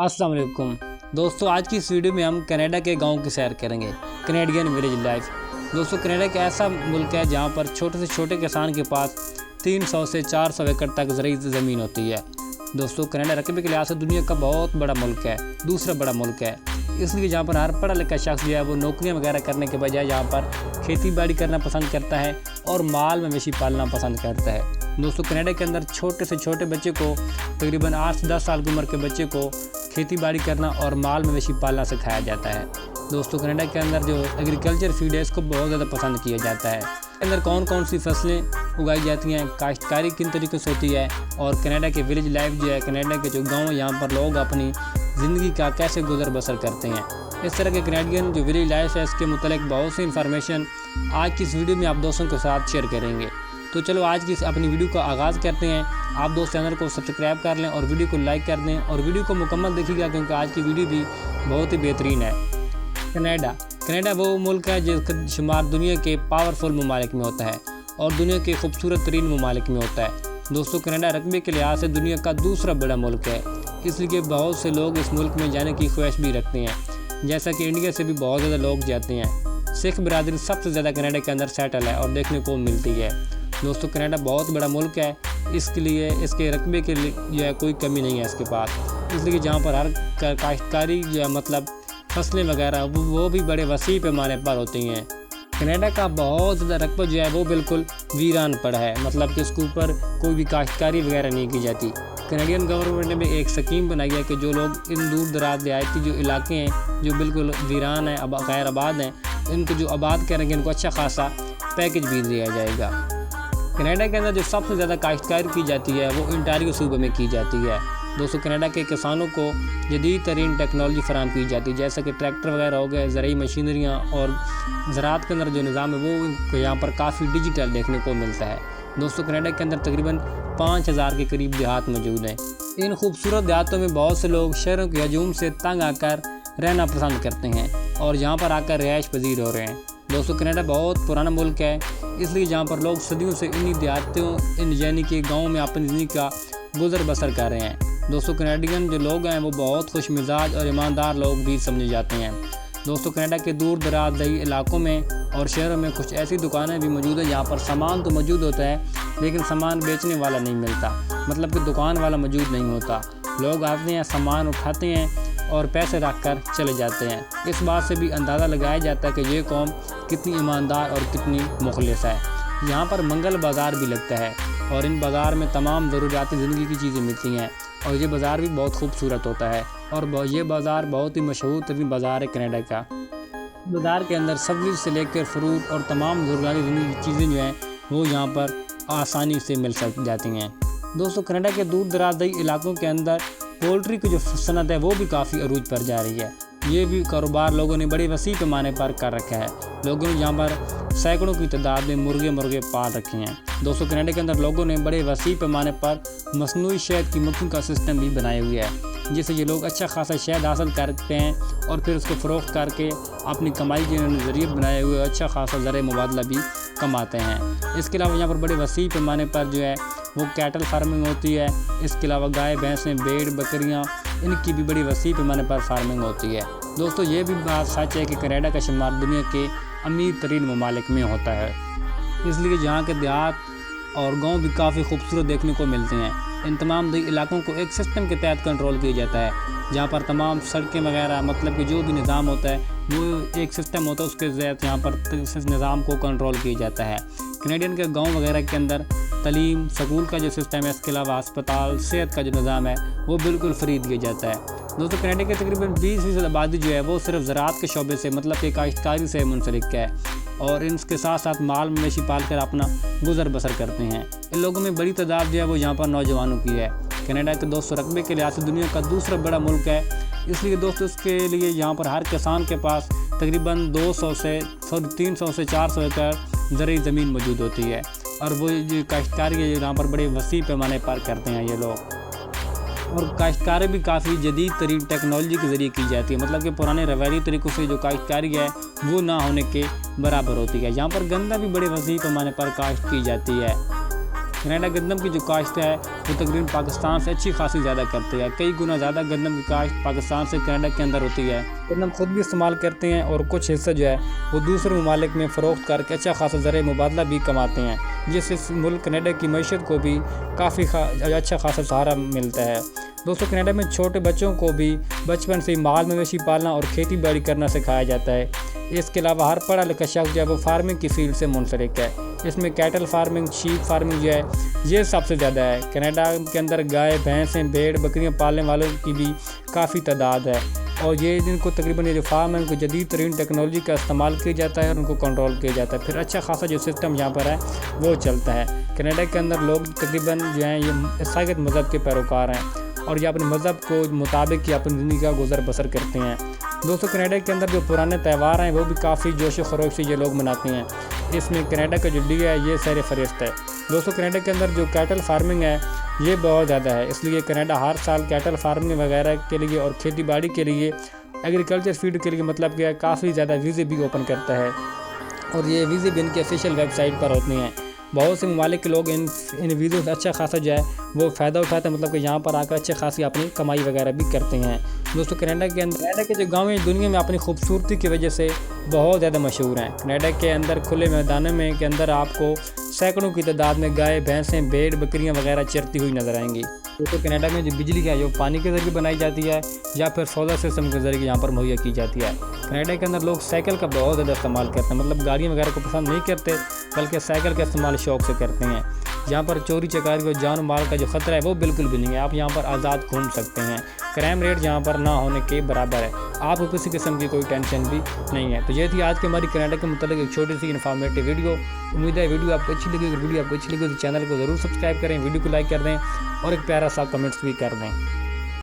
अस्सलाम वालेकुम दोस्तों, आज की इस वीडियो में हम कनाडा के गांव की सैर करेंगे। Canadian village life. दोस्तों, कनाडा एक ऐसा मुल्क है जहां पर छोटे से छोटे किसान के पास 300 से 400 एकड़ तक ज़रूरी ज़मीन होती है। दोस्तों, कनाडा रकबे के लिहाज से दुनिया का बहुत बड़ा मुल्क है, दूसरा बड़ा मुल्क है। इसलिए जहाँ पर हर पढ़ा लिखा शख्स जो है वो नौकरियाँ वगैरह करने के बजाय यहाँ पर खेती बाड़ी करना पसंद करता है और माल मवेशी पालना पसंद करता है। दोस्तों, कनाडा के अंदर छोटे से छोटे बच्चे को, तकरीबन 8 से 10 साल की उम्र के बच्चे को खेती बाड़ी करना और माल मवेशी पालना सिखाया जाता है। दोस्तों, कनाडा के अंदर जो एग्रीकल्चर फील्ड है इसको बहुत ज़्यादा पसंद किया जाता है। अंदर कौन कौन सी फसलें उगाई जाती हैं, काश्तकारी किन तरीके से होती है और कनाडा के विलेज लाइफ जो है, कनाडा के जो गाँव यहाँ पर लोग अपनी ज़िंदगी का कैसे गुजर बसर करते हैं, इस तरह के कनाडियन जो विलेज लाइफ है इसके मुतालिक बहुत सी इन्फॉर्मेशन आज की इस वीडियो में आप दोस्तों के साथ शेयर करेंगे। तो चलो आज की अपनी वीडियो का आगाज़ करते हैं। आप दोस्त चैनल को सब्सक्राइब कर लें और वीडियो को लाइक कर दें और वीडियो को मुकम्मल देखिएगा क्योंकि आज की वीडियो भी बहुत ही बेहतरीन है। कनाडा वो मुल्क है जिसका शुमार दुनिया के पावरफुल ममालिक में होता है और दुनिया के खूबसूरत तरीन ममालिक में होता है। दोस्तों, कनाडा रकबे के लिहाज से दुनिया का दूसरा बड़ा मुल्क है, इसलिए बहुत से लोग इस मुल्क में जाने की ख्वाहिश भी रखते हैं। जैसा कि इंडिया से भी बहुत ज़्यादा लोग जाते हैं। सिख बिरादरी सबसे ज़्यादा कनाडा के अंदर सेटल है और देखने को मिलती है। दोस्तों, कनाडा बहुत बड़ा मुल्क है, इसके लिए इसके रकबे के लिए जो है कोई कमी नहीं है इसके पास। इसलिए जहाँ पर हर काश्तकारी जो है मतलब फसलें वगैरह वो भी बड़े वसी पैमाने पर होती हैं। कनाडा का बहुत ज़्यादा रकबा जो है वो बिल्कुल वीरान पड़ा है, मतलब कि इसके ऊपर कोई भी काश्तकारी वगैरह नहीं की जाती। कनाडियन गवर्नमेंट ने भी एक स्कीम बनाई है कि जो लोग इन दूर दराज देहाती जो इलाके हैं जो बिल्कुल वीरान हैं, गैर आबाद हैं, इनको जो आबाद करेंगे इनको अच्छा खासा पैकेज भी दिया जाएगा। कनाडा के अंदर जो सबसे ज़्यादा काश्तकारी की जाती है वो ओंटारियो सूबे में की जाती है। दोस्तों, कनाडा के किसानों को जदीद तरीन टेक्नोलॉजी फराहम की जाती है, जैसे कि ट्रैक्टर वगैरह हो गए, ज़रूरी मशीनरियाँ और ज़राअत के अंदर जो निज़ाम है वो यहाँ पर काफ़ी डिजिटल देखने को मिलता है। दोस्तों, कनाडा के अंदर तकरीबन 5000 के करीब देहात मौजूद हैं। इन खूबसूरत देहातों में बहुत से लोग शहरों के हजूम से तंग आकर रहना पसंद करते हैं और यहाँ पर आकर रिहाइश पजीर हो रहे हैं। दोस्तों, कनाडा बहुत पुराना मुल्क है, इसलिए जहाँ पर लोग सदियों से इन्हीं देहातों यानी कि गाँव में अपनी ज़िंदगी का गुजर बसर कर रहे हैं। दोस्तों, कनाडियन जो लोग हैं वो बहुत खुश मिजाज और ईमानदार लोग भी समझे जाते हैं। दोस्तों, कनाडा के दूर दराज दही इलाकों में और शहरों में कुछ ऐसी दुकानें भी मौजूद हैं जहाँ पर सामान तो मौजूद होता है लेकिन सामान बेचने वाला नहीं मिलता, मतलब कि दुकान वाला मौजूद नहीं होता। लोग आते हैं, सामान उठाते हैं और पैसे रख कर चले जाते हैं। इस बात से भी अंदाज़ा लगाया जाता है कि ये कौम कितनी ईमानदार और कितनी मुखलिस है। यहाँ पर मंगल बाज़ार भी लगता है और इन बाज़ार में तमाम ज़रूरियाती ज़िंदगी की चीज़ें मिलती हैं और ये बाज़ार भी बहुत खूबसूरत होता है और ये बाज़ार बहुत ही मशहूर तरीन बाज़ार है कनाडा का। बाज़ार के अंदर सब्ज़ी से लेकर फ्रूट और तमाम ज़रूरियाती ज़िंदगी की चीज़ें जो हैं वो यहाँ पर आसानी से मिल जाती हैं। दोस्तों, कनाडा के दूर दराज इलाकों के अंदर पोल्ट्री की जो सनत है वो भी काफ़ी अरूज पर जा रही है। ये भी कारोबार लोगों ने बड़े वसी पैमाने पर कर रखा है। लोगों ने यहाँ पर सैकड़ों की तादाद में मुर्गे पाल रखे हैं। दोस्तों, कनाडा के अंदर लोगों ने बड़े वसी पैमाने पर मसनूई शहद की मक्खियों का सिस्टम भी बनाया हुआ है, जिससे ये लोग अच्छा खासा शहद हासिल करते हैं और फिर उसको फ़रोख्त करके अपनी कमाई के ज़रिए बनाए हुए अच्छा खासा ज़र मुबादला भी कमाते हैं। इसके अलावा यहाँ पर बड़े वसी पैमाने पर जो है वो कैटल फार्मिंग होती है। इसके अलावा गाय, भैंसें, भेड़, बकरियाँ, इनकी भी बड़ी वसी पैमाने पर फार्मिंग होती है। दोस्तों, ये भी बात सच है कि कनाडा का शुमार दुनिया के अमीर तरीन ममालिक में होता है, इसलिए यहाँ के देहात और गांव भी काफ़ी खूबसूरत देखने को मिलते हैं। इन तमाम इलाकों को एक सिस्टम के तहत कंट्रोल किया जाता है, जहाँ पर तमाम सड़कें वगैरह मतलब कि जो भी निज़ाम होता है वो एक सिस्टम होता है, उसके तहत यहाँ पर इस निज़ाम को कंट्रोल किया जाता है। कनेडियन के गांव वगैरह के अंदर तालीम, स्कूल का जो सिस्टम है, इसके अलावा अस्पताल, सेहत का जो निज़ाम है वो बिल्कुल फ्री दिया जाता है। दोस्तों, कनाडा के तकरीबन 20% आबादी जो है वो सिर्फ ज़राअत के शोबे से मतलब कि काश्तकारी से मुंसलिक है और इनके साथ साथ माल मवेशी पाल कर अपना गुजर बसर करते हैं। इन लोगों में बड़ी तादाद जो है वो यहाँ पर नौजवानों की है। कनाडा के दोस्तों रकबे के लिहाज से दुनिया का दूसरा बड़ा मुल्क है, इसलिए दोस्तों इसके लिए यहाँ पर हर किसान के पास तकरीबन 300 से 400 एकड़ ज़रूरी ज़मीन मौजूद होती है और वो जो काश्तकारी है यहाँ पर बड़े वसी पैमाने पर करते हैं ये लोग। और काश्तकारी भी काफ़ी जदीद तरीन टेक्नोलॉजी के ज़रिए की जाती है, मतलब कि पुराने रवायती तरीक़ों से जो काश्तकारी है वो ना होने के बराबर होती है। यहाँ पर गंदा भी बड़े वसी पैमाने पर काश्त की जाती है। کینیڈا گندم کی جو کاشت ہے وہ تقریباً پاکستان سے اچھی خاصی زیادہ کرتے ہیں، کئی گنا زیادہ گندم کی کاشت پاکستان سے کینیڈا کے اندر ہوتی ہے۔ گندم خود بھی استعمال کرتے ہیں اور کچھ حصہ جو ہے وہ دوسرے ممالک میں فروخت کر کے اچھا خاصا زرعی مبادلہ بھی کماتے ہیں، جس سے ملک کینیڈا کی معیشت کو بھی کافی اچھا خاصا سہارا ملتا ہے۔ دوستو کینیڈا میں چھوٹے بچوں کو بھی بچپن سے مال مویشی پالنا اور کھیتی باڑی کرنا سکھایا جاتا ہے۔ اس کے علاوہ ہر پڑھا لکھا شخص جو ہے وہ فارمنگ کی فیلڈ سے منسلک ہے۔ اس میں کیٹل فارمنگ، شیپ فارمنگ جو ہے یہ سب سے زیادہ ہے۔ کینیڈا کے اندر گائے، بھینسیں، بھیڑ بکریاں پالنے والوں کی بھی کافی تعداد ہے، اور یہ جن کو تقریباً یہ جو فارم ہے ان کو جدید ترین ٹیکنالوجی کا استعمال کیا جاتا ہے اور ان کو کنٹرول کیا جاتا ہے، پھر اچھا خاصا جو سسٹم یہاں پر ہے وہ چلتا ہے۔ کینیڈا کے اندر لوگ تقریباً جو ہیں یہ عیسائیت مذہب کے پیروکار ہیں اور یہ اپنے مذہب کو مطابق یہ اپنی زندگی کا گزر بسر کرتے ہیں۔ دوستو کینیڈا کے اندر جو پرانے تہوار ہیں وہ بھی کافی جوش و خروش سے یہ لوگ مناتے ہیں۔ اس میں کینیڈا کا جو ڈے ہے یہ سیر فہرست ہے۔ دوستو کینیڈا کے اندر جو کیٹل فارمنگ ہے یہ بہت زیادہ ہے، اس لیے کینیڈا ہر سال کیٹل فارمنگ وغیرہ کے لیے اور کھیتی باڑی کے لیے، ایگریکلچر فیلڈ کے لیے مطلب کہ کافی زیادہ ویزے بھی اوپن کرتا ہے، اور یہ ویزے بھی ان کی آفیشیل ویب سائٹ پر ہوتے ہیں۔ بہت سے ممالک کے لوگ ان ویزوں سے اچھا خاصا جو ہے وہ فائدہ اٹھاتے ہیں، مطلب کہ یہاں پر آ کر اچھے خاصی اپنی کمائی وغیرہ بھی کرتے ہیں۔ دوستو کینیڈا کے جو گاؤں دنیا میں اپنی خوبصورتی کی وجہ سے بہت زیادہ مشہور ہیں۔ کینیڈا کے اندر کھلے میدانوں میں کے اندر آپ کو سینکڑوں کی تعداد میں گائے، بھینسیں، بھیڑ بکریاں وغیرہ چرتی ہوئی نظر آئیں گی۔ دوستو کینیڈا میں جو بجلی ہے جو پانی کے ذریعے بنائی جاتی ہے یا پھر سولر سسٹم کے ذریعے یہاں پر مہیا کی جاتی ہے۔ کینیڈا کے اندر لوگ سائیکل کا بہت زیادہ استعمال کرتے ہیں، مطلب گاڑیاں وغیرہ کو پسند نہیں کرتے بلکہ سائیکل کا استعمال شوق سے کرتے ہیں۔ یہاں پر چوری چکاری کو جان و مال کا جو خطرہ ہے وہ بالکل بھی نہیں ہے، آپ یہاں پر آزاد گھوم سکتے ہیں، کرائم ریٹ یہاں پر نہ ہونے کے برابر ہے، آپ کو کسی قسم کی کوئی ٹینشن بھی نہیں ہے۔ تو یہ تھی آج کی ہماری کینیڈا کے متعلق ایک چھوٹی سی انفارمیٹیو ویڈیو۔ امید ہے ویڈیو آپ کو اچھی لگی، اگر ویڈیو آپ کو اچھی لگی تو چینل کو ضرور سبسکرائب کریں، ویڈیو کو لائک کر دیں اور ایک پیارا سا کمنٹس بھی کر دیں۔